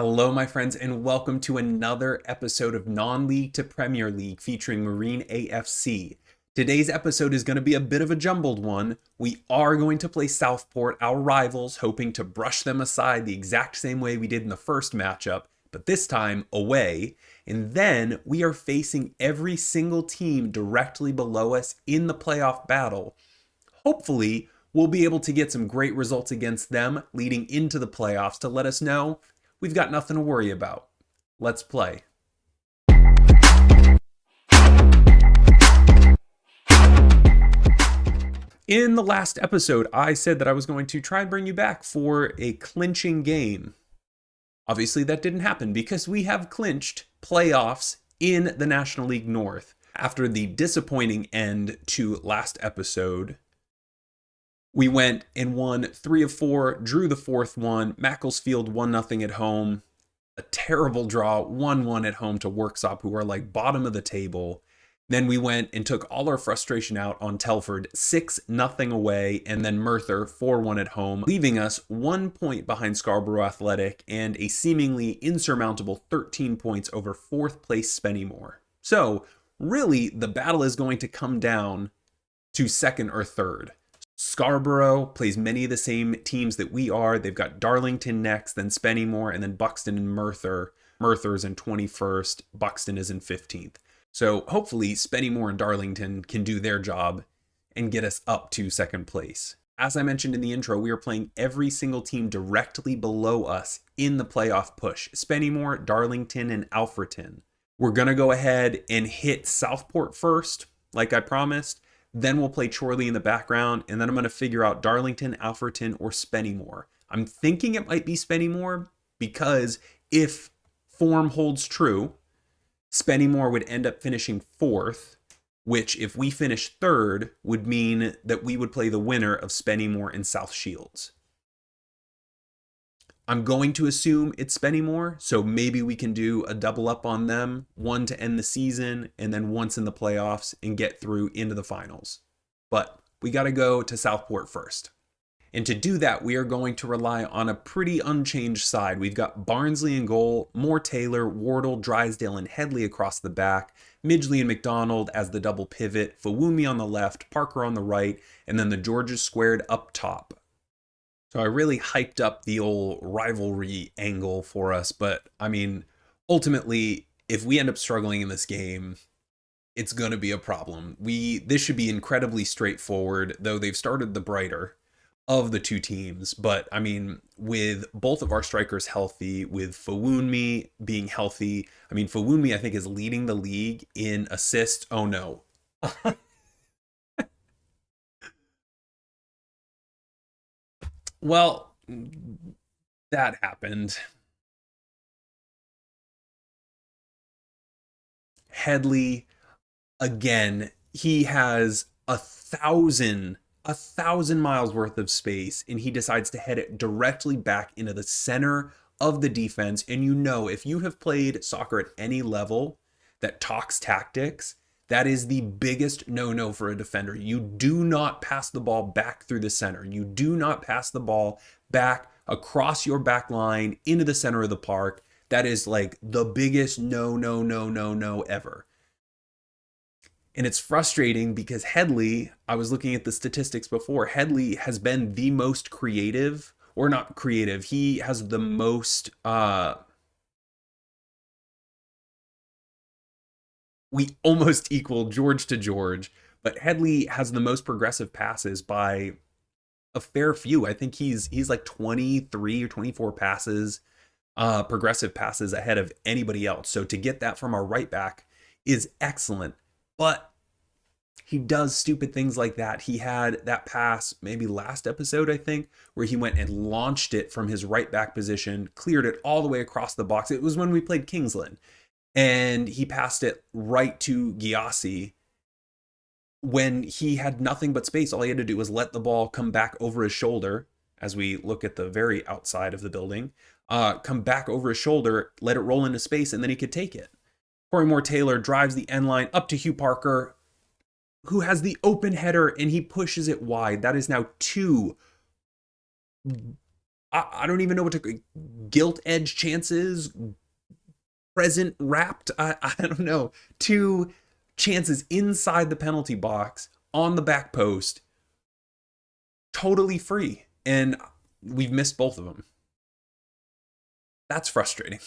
Hello, my friends, and welcome to another episode of Non-League to Premier League featuring Marine A.F.C. Today's episode is going to be a bit of a jumbled one. We are going to play Southport, our rivals, hoping to brush them aside the exact same way we did in the first matchup, but this time away. And then we are facing every single team directly below us in the playoff battle. Hopefully, we'll be able to get some great results against them leading into the playoffs to let us know we've got nothing to worry about. Let's play. In the last episode, I said that I was going to try and bring you back for a clinching game. Obviously, that didn't happen because we have clinched playoffs in the National League North. After the disappointing end to last episode, we went and won 3 of 4, drew the fourth one. Macclesfield 1-0 at home. A terrible draw, 1-1 at home to Worksop, who are like bottom of the table. Then we went and took all our frustration out on Telford, 6-0 away, and then Merthyr 4-1 at home, leaving us 1 point behind Scarborough Athletic and a seemingly insurmountable 13 points over 4th place Spennymoor. So really, the battle is going to come down to 2nd or 3rd. Scarborough plays many of the same teams that we are. They've got Darlington next, then Spennymoor, and then Buxton and Merthyr. Merthyr's in 21st, Buxton is in 15th. So hopefully Spennymoor and Darlington can do their job and get us up to 2nd place. As I mentioned in the intro, we are playing every single team directly below us in the playoff push. Spennymoor, Darlington, and Alfreton. We're going to go ahead and hit Southport first, like I promised. Then we'll play Chorley in the background, and then I'm going to figure out Darlington, Alfreton, or Spennymoor. I'm thinking it might be Spennymoor because if form holds true, Spennymoor would end up finishing 4th, which if we finish 3rd would mean that we would play the winner of Spennymoor and South Shields. I'm going to assume it's Spennymoor, so maybe we can do a double up on them, one to end the season, and then once in the playoffs and get through into the finals. But we got to go to Southport first. And to do that, we are going to rely on a pretty unchanged side. We've got Barnsley in goal, Moore Taylor, Wardle, Drysdale, and Headley across the back, Midgley and McDonald as the double pivot, Fawumi on the left, Parker on the right, and then the Georges squared up top. So I really hyped up the old rivalry angle for us, but I mean, ultimately, if we end up struggling in this game, it's going to be a problem. This should be incredibly straightforward, though they've started the brighter of the two teams. But I mean, with both of our strikers healthy, with Fawumi being healthy, I mean, Fawumi I think is leading the league in assists. Oh no. Well, that happened. Headley, again, he has 1,000 miles worth of space, and he decides to head it directly back into the center of the defense. And you know, if you have played soccer at any level that talks tactics, that is the biggest no-no for a defender. You do not pass the ball back through the center. You do not pass the ball back across your back line into the center of the park. That is like the biggest no ever. And it's frustrating because Headley, I was looking at the statistics before, Headley has been the most creative, or not creative, he has the most we almost equal George to George, but Headley has the most progressive passes by a fair few. I think he's like 23 or 24 passes, progressive passes ahead of anybody else. So to get that from our right back is excellent, but he does stupid things like that. He had that pass maybe last episode, I think, where he went and launched it from his right back position, cleared it all the way across the box. It was when we played Kingsland. And he passed it right to Gyasi when he had nothing but space. All he had to do was let the ball come back over his shoulder, as we look at the very outside of the building, come back over his shoulder, let it roll into space, and then he could take it. Corey Moore Taylor drives the end line up to Hugh Parker, who has the open header, and he pushes it wide. That is now 2 I don't even know what to gilt edge chances, present wrapped. I don't know. Two chances inside the penalty box on the back post, totally free. And we've missed both of them. That's frustrating.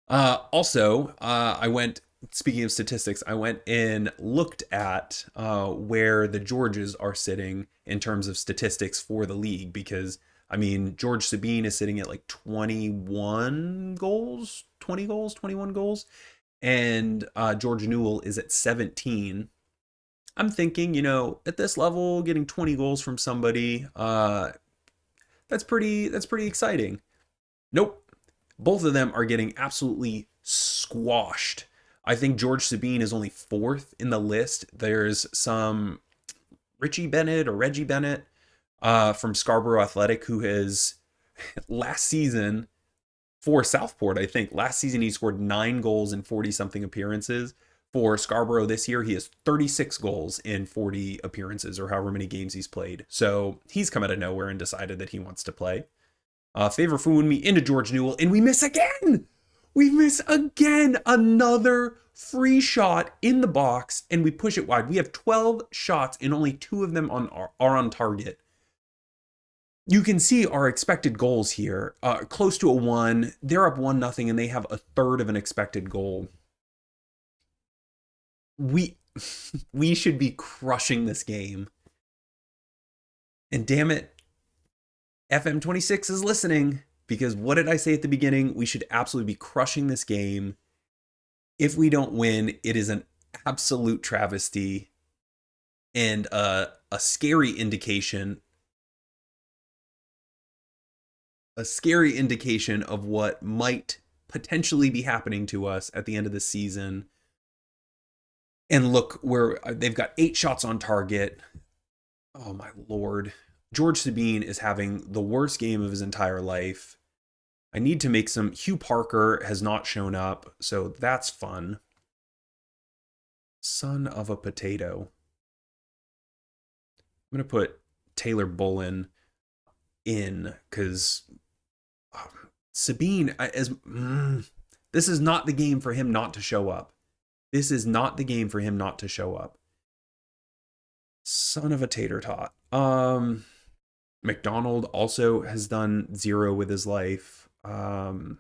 Also, I went, speaking of statistics, I went and looked at where the Georges are sitting in terms of statistics for the league because, I mean, George Sabine is sitting at like 21 goals, 20 goals, 21 goals, and George Newell is at 17. I'm thinking, at this level, getting 20 goals from somebody, that's pretty exciting. Nope. Both of them are getting absolutely squashed. I think George Sabine is only fourth in the list. There's some Richie Bennett or Reggie Bennett from Scarborough Athletic who has last season for Southport, I think. Last season he scored 9 goals in 40 something appearances. For Scarborough this year, he has 36 goals in 40 appearances or however many games he's played. So he's come out of nowhere and decided that he wants to play. Favor Foon me into George Newell, and we miss again. We miss again. Another free shot in the box, and we push it wide. We have 12 shots, and only 2 of them are on target. You can see our expected goals here, close to a 1. They're up 1-0, and they have a third of an expected goal. We should be crushing this game. And damn it, FM26 is listening, because what did I say at the beginning? We should absolutely be crushing this game. If we don't win, it is an absolute travesty and a scary indication. A scary indication of what might potentially be happening to us at the end of the season. And look, where they've got 8 shots on target. Oh my Lord. George Sabine is having the worst game of his entire life. I need to make some. Hugh Parker has not shown up, so that's fun. Son of a potato. I'm going to put Taylor Bullen in because Sabine, this is not the game for him not to show up. This is not the game for him not to show up. Son of a tater tot. McDonald also has done 0 with his life. So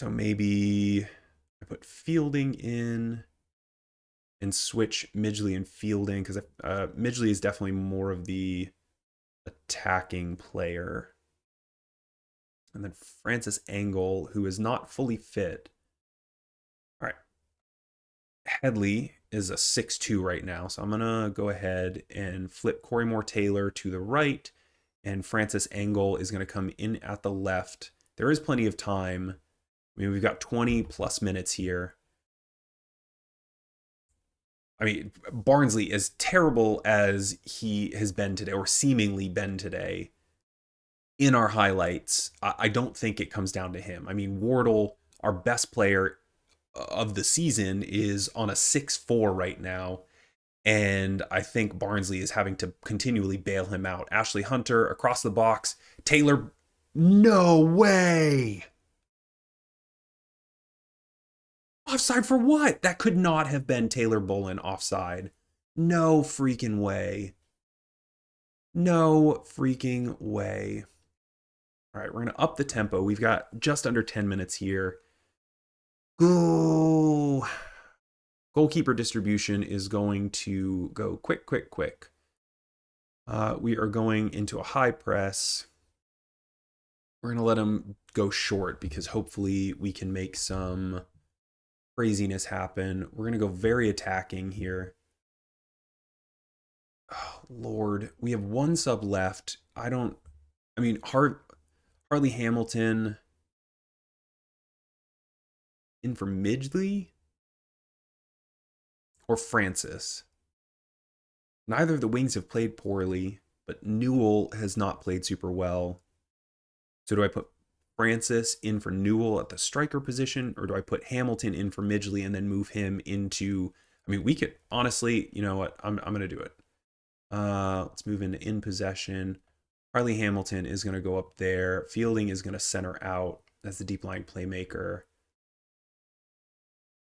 maybe I put Fielding in and switch Midgley and Fielding because Midgley is definitely more of the attacking player. And then Francis Angle, who is not fully fit. All right. Headley is a 6-2 right now. So I'm going to go ahead and flip Corey Moore Taylor to the right. And Francis Angle is going to come in at the left. There is plenty of time. I mean, we've got 20 plus minutes here. I mean, Barnsley, as terrible as he has been today, or seemingly been today, in our highlights, I don't think it comes down to him. I mean, Wardle, our best player of the season, is on a 6-4 right now. And I think Barnsley is having to continually bail him out. Ashley Hunter across the box. Taylor, no way. Offside for what? That could not have been Taylor Bullen offside. No freaking way. No freaking way. All right, we're going to up the tempo. We've got just under 10 minutes here. Go. Goalkeeper distribution is going to go quick, quick, quick. We are going into a high press. We're going to let him go short because hopefully we can make some craziness happen. We're going to go very attacking here. Oh, Lord. We have 1 sub left. Harley Hamilton in for Midgley or Francis. Neither of the wings have played poorly, but Newell has not played super well. So do I put Francis in for Newell at the striker position, or do I put Hamilton in for Midgley and then move him into... I mean, we could... Honestly, you know what? I'm going to do it. Let's move into in possession. Harley Hamilton is going to go up there. Fielding is going to center out as the deep line playmaker.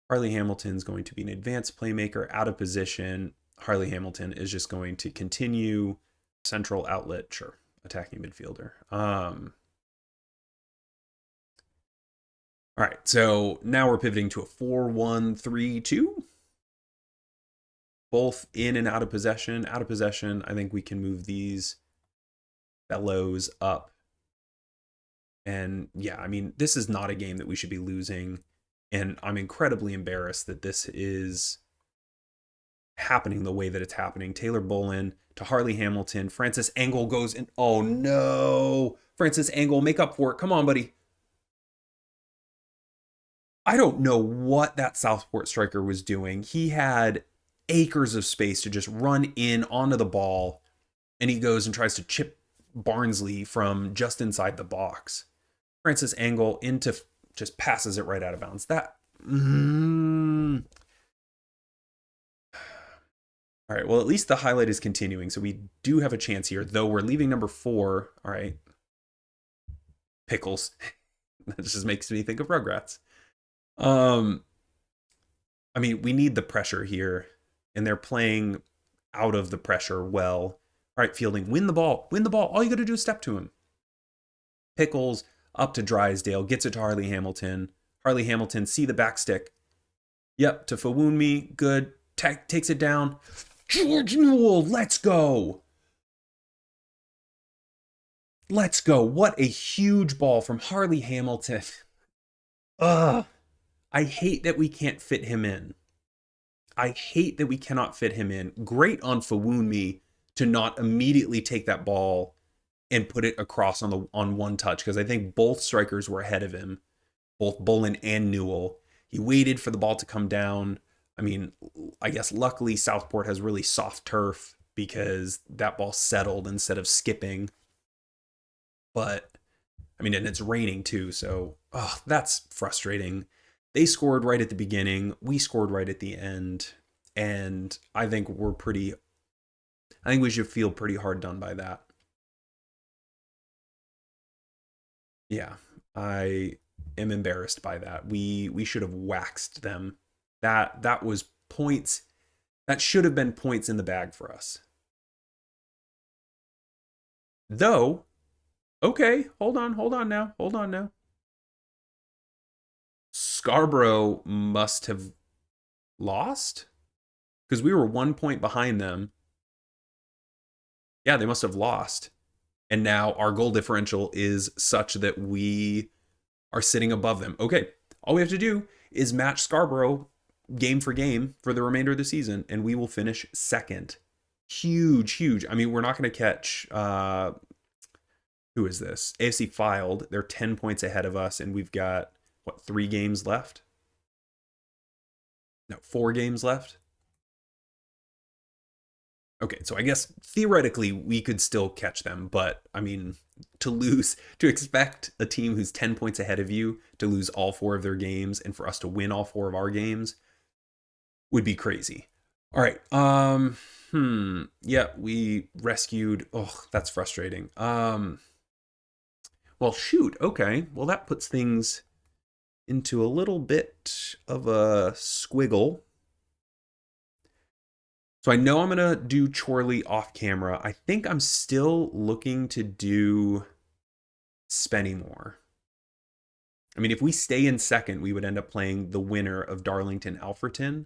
Harley Hamilton's going to be an advanced playmaker out of position. Harley Hamilton is just going to continue central outlet, sure, attacking midfielder. All right, so now we're pivoting to a 4-1-3-2. Both in and out of possession. Out of possession, I think we can move these fellows up. And yeah, I mean, this is not a game that we should be losing. And I'm incredibly embarrassed that this is happening the way that it's happening. Taylor Bolin to Harley Hamilton. Francis Engel goes in. Oh no. Francis Engel, make up for it. Come on, buddy. I don't know what that Southport striker was doing. He had acres of space to just run in onto the ball, and he goes and tries to chip Barnsley from just inside the box. Francis Engel into just passes it right out of bounds. That. All right, well, at least the highlight is continuing, so we do have a chance here, though we're leaving number 4. All right. Pickles. That just makes me think of Rugrats. I mean, we need the pressure here, and they're playing out of the pressure well. All right, Fielding, win the ball. Win the ball. All you got to do is step to him. Pickles up to Drysdale, gets it to Harley Hamilton. Harley Hamilton, see the back stick. Yep, to Fawunmi, good. Takes it down. George Newell, let's go. Let's go. What a huge ball from Harley Hamilton. Ugh. I hate that we can't fit him in. I hate that we cannot fit him in. Great on Fawunmi to not immediately take that ball and put it across on one touch, because I think both strikers were ahead of him, both Bolin and Newell. He waited for the ball to come down. I mean, I guess luckily Southport has really soft turf because that ball settled instead of skipping. But, I mean, and it's raining too, so that's frustrating. They scored right at the beginning. We scored right at the end. And I think we should feel pretty hard done by that. Yeah, I am embarrassed by that. We should have waxed them. That was points. That should have been points in the bag for us. Though, okay, hold on now. Scarborough must have lost because we were 1 point behind them. Yeah, they must have lost. And now our goal differential is such that we are sitting above them. Okay, all we have to do is match Scarborough game for game for the remainder of the season, and we will finish second. Huge. I mean, we're not going to catch, who is this? A.F.C. Filed. They're 10 points ahead of us, and we've got, 3 games left? No, 4 games left? Okay, so I guess theoretically we could still catch them, but I mean, to expect a team who's 10 points ahead of you to lose all 4 of their games and for us to win all 4 of our games would be crazy. All right. Yeah, we rescued. Oh, that's frustrating. Well, shoot. Okay. Well, that puts things into a little bit of a squiggle. So I know I'm going to do Chorley off camera. I think I'm still looking to do Spennymoor. I mean, if we stay in second, we would end up playing the winner of Darlington Alfreton.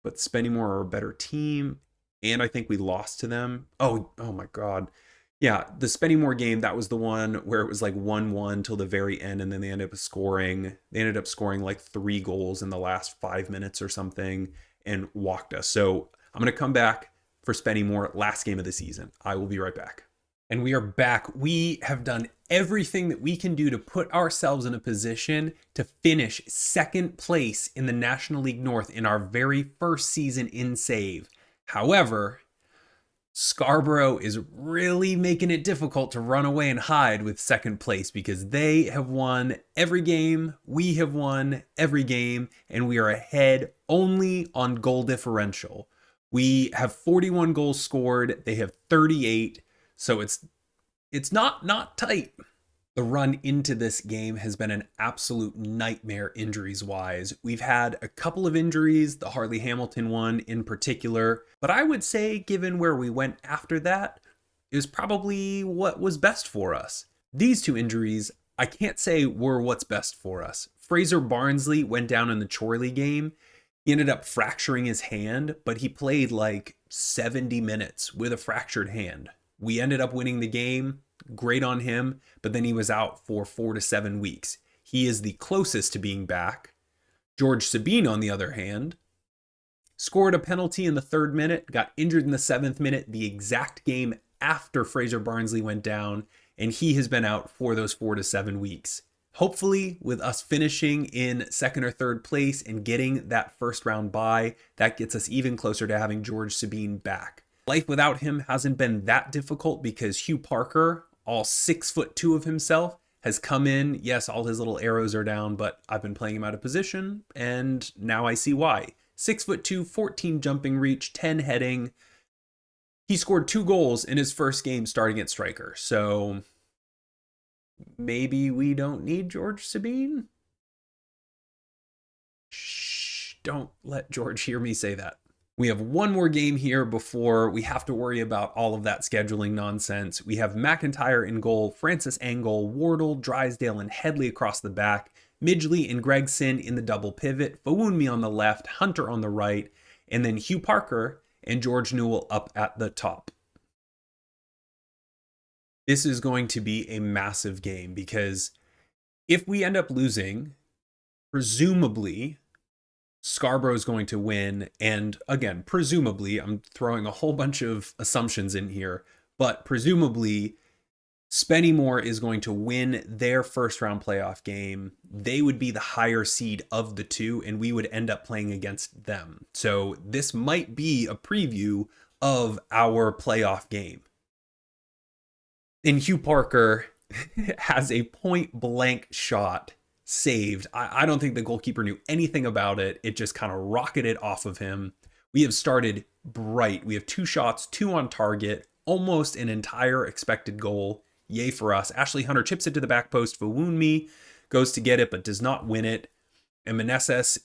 But Spennymoor are a better team, and I think we lost to them. Oh my God. Yeah, the Spennymoor game, that was the one where it was like 1-1 till the very end, and then they ended up scoring like 3 goals in the last 5 minutes or something and walked us. So I'm going to come back for Spennymoor, last game of the season. I will be right back. And we are back. We have done everything that we can do to put ourselves in a position to finish second place in the National League North in our very first season in Save. However, Scarborough is really making it difficult to run away and hide with second place because they have won every game, we have won every game, and we are ahead only on goal differential. We have 41 goals scored. They have 38. So it's not tight. The run into this game has been an absolute nightmare injuries wise. We've had a couple of injuries, the Harley Hamilton one in particular, but I would say, given where we went after that, it was probably what was best for us. These two injuries, I can't say were what's best for us. Fraser Barnsley went down in the Chorley game. He ended up fracturing his hand, but he played like 70 minutes with a fractured hand. We ended up winning the game. Great on him, but then he was out for 4 to 7 weeks. He is the closest to being back. George Sabine, on the other hand, scored a penalty in the 3rd minute, got injured in the 7th minute, the exact game after Fraser Barnsley went down, and he has been out for those 4 to 7 weeks. Hopefully, with us finishing in 2nd or 3rd place and getting that first round bye, that gets us even closer to having George Sabine back. Life without him hasn't been that difficult because Hugh Parker, all 6'2" of himself, has come in. Yes, all his little arrows are down, but I've been playing him out of position, and now I see why. 6'2", 14 jumping reach, 10 heading. He scored 2 goals in his first game starting at striker, so maybe we don't need George Sabine? Shh, don't let George hear me say that. We have one more game here before we have to worry about all of that scheduling nonsense. We have McIntyre in goal, Francis Angle, Wardle, Drysdale, and Headley across the back, Midgley and Gregson in the double pivot, Fawunmi on the left, Hunter on the right, and then Hugh Parker and George Newell up at the top. This is going to be a massive game because if we end up losing, presumably Scarborough is going to win. And again, presumably, I'm throwing a whole bunch of assumptions in here, but presumably Spennymoor is going to win their first round playoff game. They would be the higher seed of the two, and we would end up playing against them. So this might be a preview of our playoff game. And Hugh Parker has a point blank shot saved. I don't think the goalkeeper knew anything about it. It just kind of rocketed off of him. We have started bright. We have 2 shots, 2 on target, almost an entire expected goal. Yay for us. Ashley Hunter chips it to the back post. Fawunmi goes to get it, but does not win it. And Meneses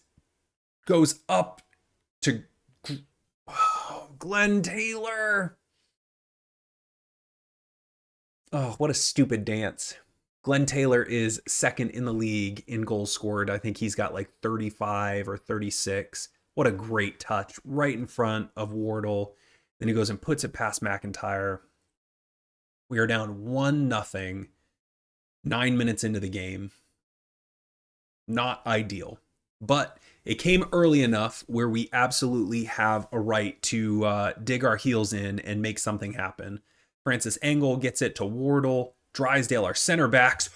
goes up to Glenn Taylor. Oh, what a stupid dance. Glenn Taylor is 2nd in the league in goals scored. I think he's got like 35 or 36. What a great touch right in front of Wardle. Then he goes and puts it past McIntyre. We are down 1-0, 9 minutes into the game. Not ideal, but it came early enough where we absolutely have a right to dig our heels in and make something happen. Francis Angle gets it to Wardle. Drysdale, our center backs.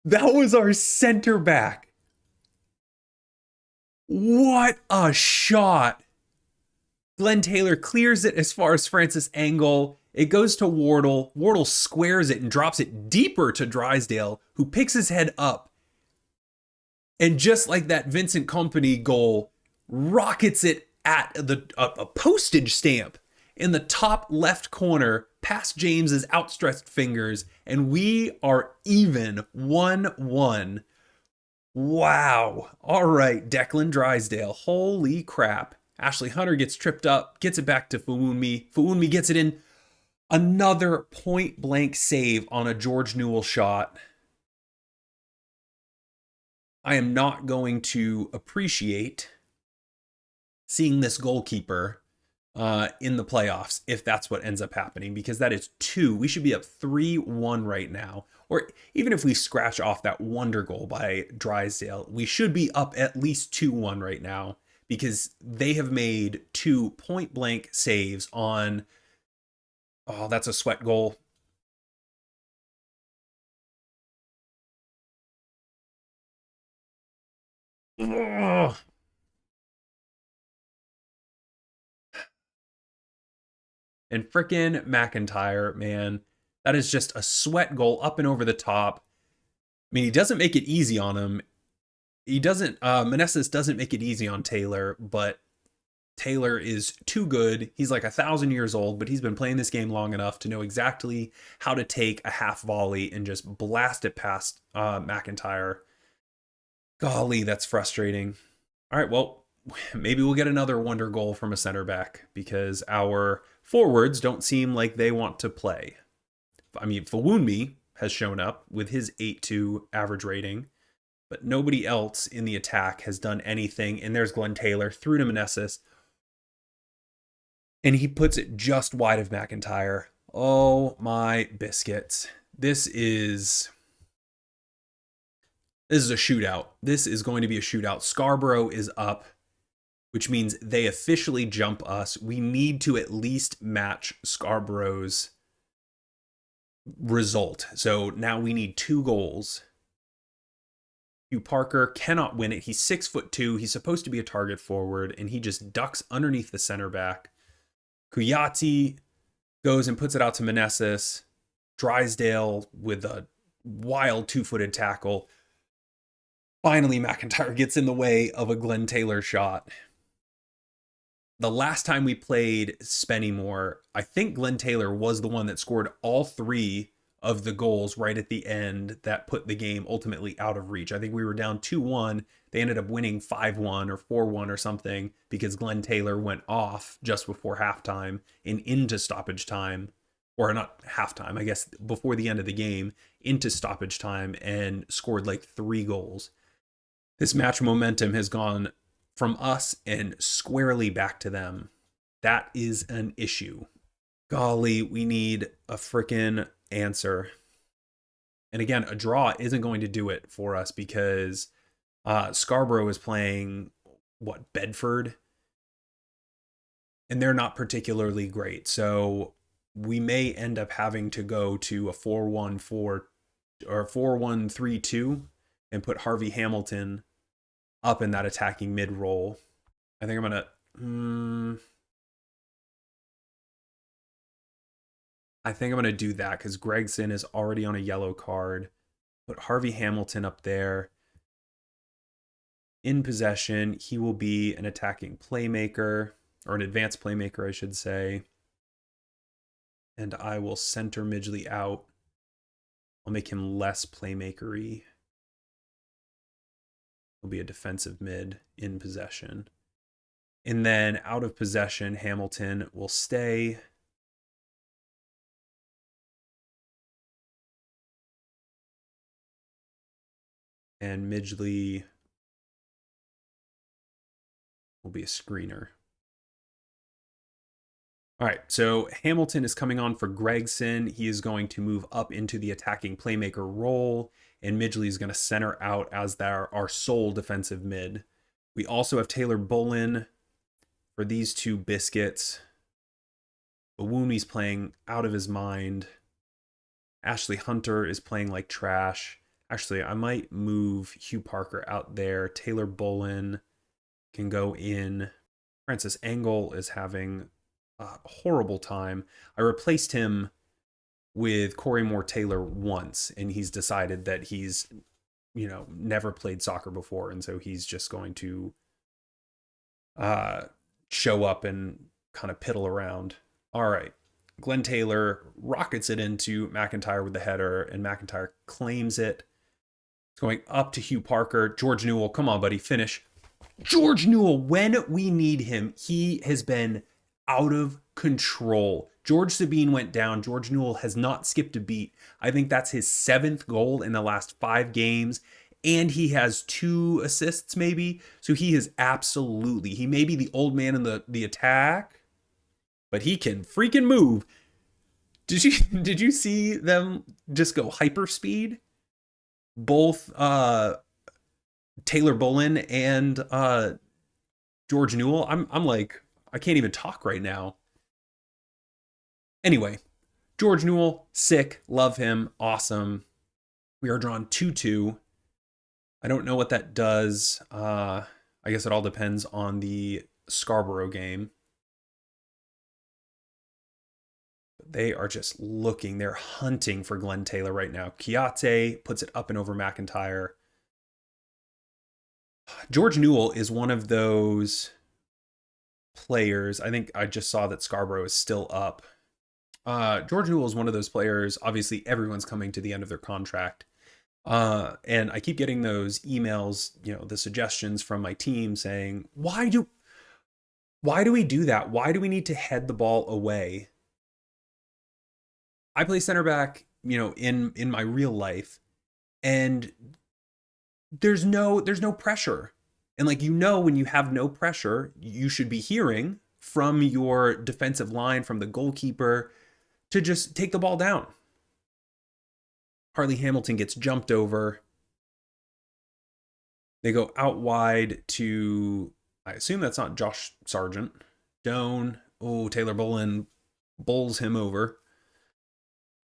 That was our center back. What a shot. Glenn Taylor clears it as far as Francis Angle. It goes to Wardle. Wardle squares it and drops it deeper to Drysdale, who picks his head up. And just like that Vincent Kompany goal, rockets it at a postage stamp in the top left corner past James's outstretched fingers, and we are even 1-1. Wow. All right, Declan Drysdale. Holy crap. Ashley Hunter gets tripped up, gets it back to Fawunmi. Fawunmi gets it in. Another point blank save on a George Newell shot. I am not going to appreciate seeing this goalkeeper in the playoffs if that's what ends up happening, because that is 2. We should be up 3-1 right now. Or even if we scratch off that wonder goal by Drysdale, we should be up at least 2-1 right now, because they have made 2 point blank saves on, oh, that's a sweat goal. Ugh. And frickin' McIntyre, man, that is just a sweat goal up and over the top. I mean, he doesn't make it easy on him. He doesn't, Meneses doesn't make it easy on Taylor, but Taylor is too good. He's like 1,000 years old, but he's been playing this game long enough to know exactly how to take a half volley and just blast it past McIntyre. Golly, that's frustrating. All right, well, maybe we'll get another wonder goal from a center back because our forwards don't seem like they want to play. I mean, Fawunmi has shown up with his 8.2 average rating, but nobody else in the attack has done anything. And there's Glenn Taylor through to Meneses, and he puts it just wide of McIntyre. Oh my biscuits. This is a shootout. This is going to be a shootout. Scarborough is up, which means they officially jump us. We need to at least match Scarborough's result. So now we need 2 goals. Hugh Parker cannot win it. He's 6'2". He's supposed to be a target forward, and he just ducks underneath the center back. Kuyati goes and puts it out to Meneses. Drysdale with a wild 2-footed tackle. Finally, McIntyre gets in the way of a Glenn Taylor shot. The last time we played Spennymoor, I think Glenn Taylor was the one that scored all 3 of the goals right at the end that put the game ultimately out of reach. I think we were down 2-1. They ended up winning 5-1 or 4-1 or something because Glenn Taylor went off just before halftime and into stoppage time, or not halftime, I guess before the end of the game, into stoppage time, and scored like 3 goals. This match momentum has gone from us and squarely back to them. That is an issue. Golly, we need a freaking answer. And again, a draw isn't going to do it for us because Scarborough is playing, Bedford? And they're not particularly great. So we may end up having to go to a 4-1-4 or 4-1-3-2 and put Harvey Hamilton up in that attacking mid role. I think I'm gonna do that because Gregson is already on a yellow card. Put Harvey Hamilton up there. In possession, he will be an attacking playmaker, or an advanced playmaker, I should say. And I will center Midgley out. I'll make him less playmakery. He'll be a defensive mid in possession. And then out of possession, Hamilton will stay. And Midgley will be a screener. All right, so Hamilton is coming on for Gregson. He is going to move up into the attacking playmaker role, and Midgley is going to center out as our sole defensive mid. We also have Taylor Bolin for these 2 biscuits. Awumi's playing out of his mind. Ashley Hunter is playing like trash. Actually, I might move Hugh Parker out there. Taylor Bolin can go in. Francis Engel is having a horrible time. I replaced him with Corey Moore Taylor once, and he's decided that he's, never played soccer before, and so he's just going to show up and kind of piddle around. All right. Glenn Taylor rockets it into McIntyre with the header, and McIntyre claims it. It's going up to Hugh Parker. George Newell, come on, buddy, finish. George Newell, when we need him, he has been out of control. George Sabine went down. George Newell has not skipped a beat. I think that's his 7th goal in the last 5 games. And he has 2 assists, maybe. So he may be the old man in the attack, but he can freaking move. Did you see them just go hyperspeed? Both Taylor Bolin and George Newell. I'm like, I can't even talk right now. Anyway, George Newell, sick, love him, awesome. We are drawn 2-2. I don't know what that does. I guess it all depends on the Scarborough game. They are just looking. They're hunting for Glenn Taylor right now. Kiate puts it up and over McIntyre. George Newell is one of those players. I think I just saw that Scarborough is still up. George Newell is one of those players. Obviously, everyone's coming to the end of their contract. And I keep getting those emails, the suggestions from my team saying, why do we do that? Why do we need to head the ball away? I play center back, in my real life, and there's no pressure. And when you have no pressure, you should be hearing from your defensive line, from the goalkeeper, to just take the ball down. Harley Hamilton gets jumped over. They go out wide to, I assume that's not Josh Sargent. Doan. Oh, Taylor Bolin bowls him over.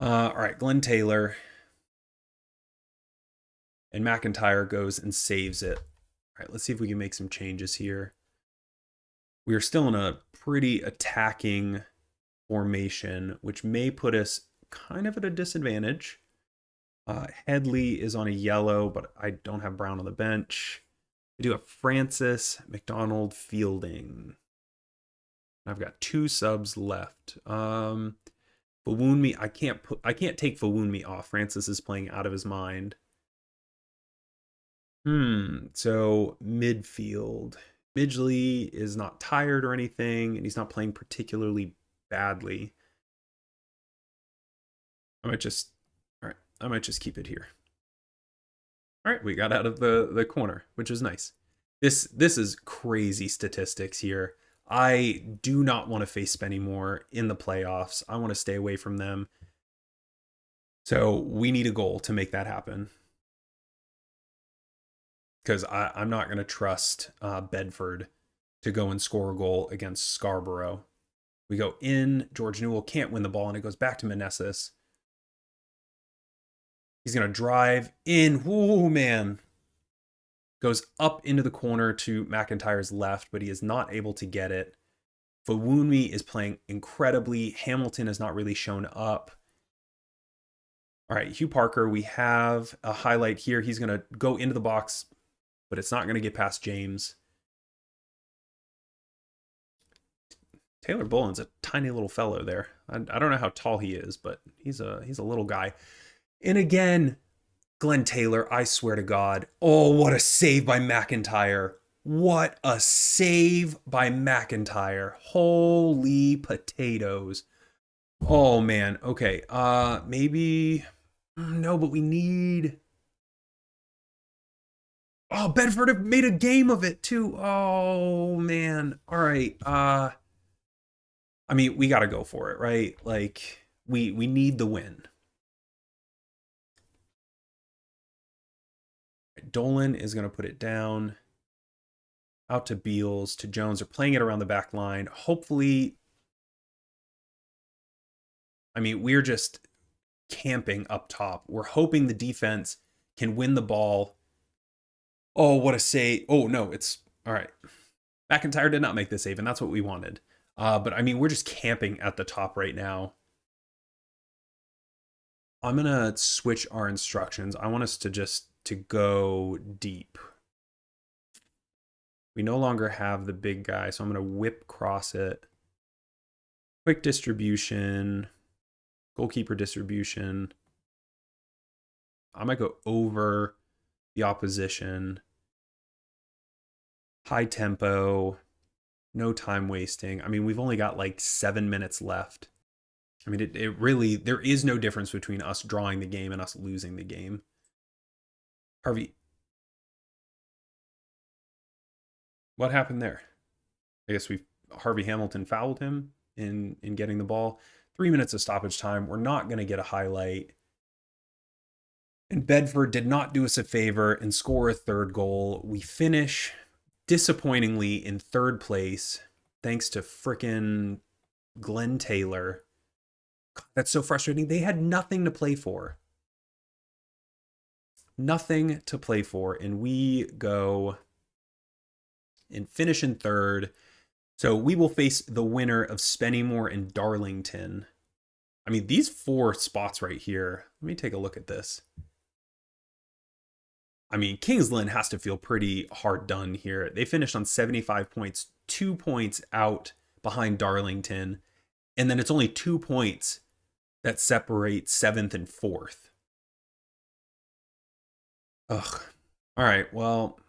All right, Glenn Taylor. And McIntyre goes and saves it. All right, let's see if we can make some changes here. We are still in a pretty attacking formation, which may put us kind of at a disadvantage. Headley is on a yellow, but I don't have Brown on the bench. I do have Francis, McDonald, Fielding. I've got 2 subs left. Fawunmi, I can't take Fawunmi off. Francis is playing out of his mind. So midfield. Midgley is not tired or anything, and he's not playing particularly badly. I might just keep it here. All right, we got out of the corner, which is nice. This is crazy statistics here. I do not want to face Spennymoor in the playoffs. I want to stay away from them. So we need a goal to make that happen. Because I'm not going to trust Bedford to go and score a goal against Scarborough. We go in. George Newell can't win the ball, and it goes back to Meneses. He's going to drive in. Whoa, man. Goes up into the corner to McIntyre's left, but he is not able to get it. Fawunmi is playing incredibly. Hamilton has not really shown up. All right, Hugh Parker, we have a highlight here. He's going to go into the box, but it's not going to get past James. Taylor Boland's a tiny little fellow there. I don't know how tall he is, but he's a little guy. And again, Glenn Taylor, I swear to God. Oh, what a save by McIntyre. What a save by McIntyre. Holy potatoes. Oh, man. Okay. Maybe. No, but we need. Oh, Bedford have made a game of it, too. Oh, man. All right. I mean, we got to go for it, right? We need the win. Dolan is going to put it down. Out to Beals, to Jones. They're playing it around the back line. Hopefully, I mean, we're just camping up top. We're hoping the defense can win the ball. Oh, what a save. Oh, no, it's all right. McIntyre did not make the save, and that's what we wanted. But I mean, we're just camping at the top right now. I'm going to switch our instructions. I want us to go deep. We no longer have the big guy, so I'm going to whip cross it. Quick distribution. Goalkeeper distribution. I might go over the opposition. High tempo. No time wasting. I mean, we've only got like 7 minutes left. I mean, it really, there is no difference between us drawing the game and us losing the game. Harvey. What happened there? I guess Harvey Hamilton fouled him in getting the ball. 3 minutes of stoppage time. We're not going to get a highlight. And Bedford did not do us a favor and score a third goal. We finish disappointingly in third place thanks to frickin' Glenn Taylor. God, that's so frustrating. They had nothing to play for. Nothing to play for. And we go and finish in third. So we will face the winner of Spennymoor and Darlington. I mean, these 4 spots right here. Let me take a look at this. I mean, Kings Lynn has to feel pretty hard done here. They finished on 75 points, 2 points out behind Darlington, and then it's only 2 points that separate 7th and 4th. Ugh. All right, well,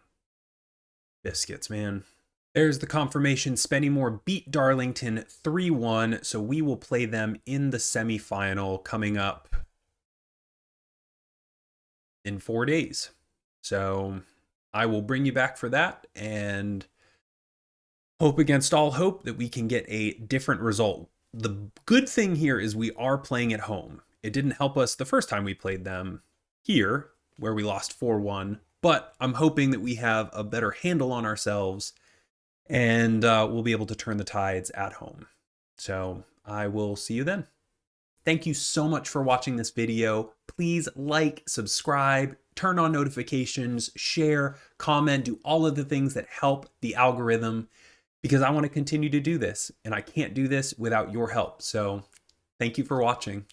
biscuits, man. There's the confirmation. Spennymoor beat Darlington 3-1, so we will play them in the semifinal coming up in 4 days. So I will bring you back for that and hope against all hope that we can get a different result. The good thing here is we are playing at home. It didn't help us the first time we played them here, where we lost 4-1, but I'm hoping that we have a better handle on ourselves and we'll be able to turn the tides at home. So I will see you then. Thank you so much for watching this video. Please like, subscribe, turn on notifications, share, comment, do all of the things that help the algorithm, because I want to continue to do this, and I can't do this without your help. So thank you for watching.